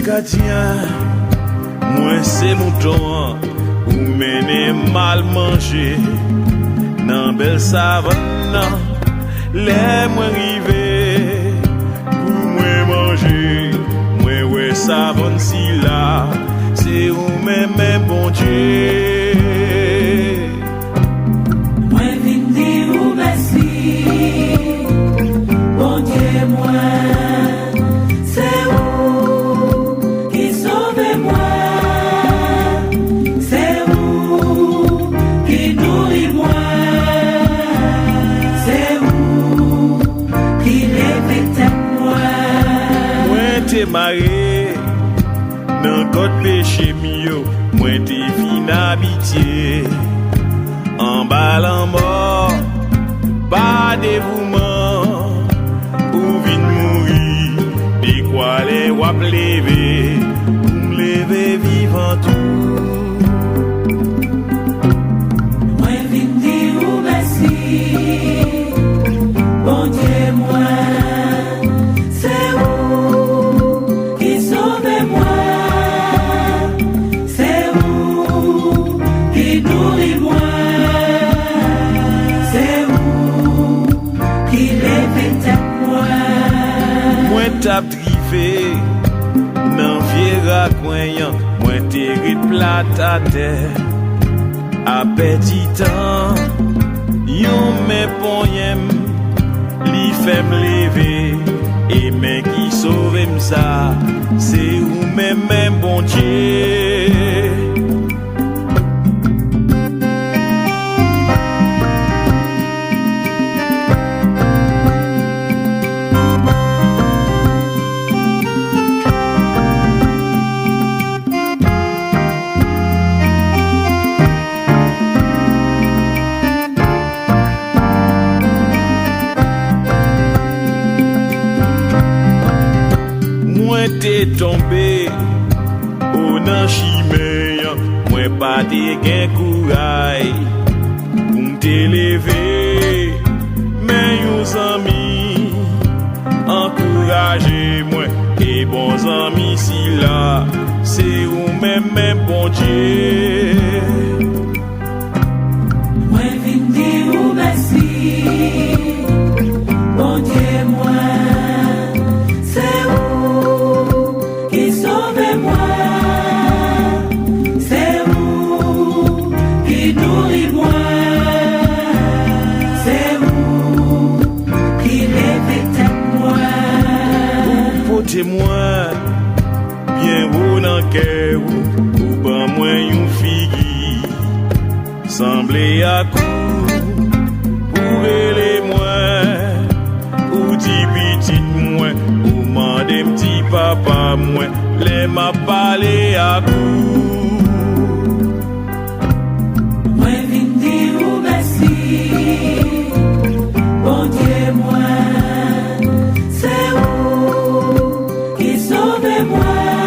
gardien, moi c'est mouton, ou mener mal manger, dans belle savane, les moi rivé, pour moi manger, moi ouais savane si là, c'est où même bon Dieu. Moi vinn dire ou merci, bon Dieu moi. Maré dans côte péché mio, moi t'es fin habitié en bas en mort, pas dévouement, ou vin mourir, des quoi les wap lever, ou lever vivant tout. Moi vin dire ou merci, bon Dieu moi. Tap drivé nan vieux raccoin, moi t'es plate à terre à petit temps yon me poyem li fait me lever et mais qui sauve ça c'est ou même bon Dieu. T'es tombé au nan chimé, moi pas de gain courage pour m'te lever, mais yon amis encourager moi et bons amis si là c'est ou même bon Dieu. Moi vinn dire ou merci, bon Dieu moi. Moi bien haut dans cœur ou pas moi yon figi semblé à coup pour les moi ou dit petit moi ou mandé petit papa moi les m'a parlé à coup. Moi vinn dire ou merci, bon Dieu moi. Témoin,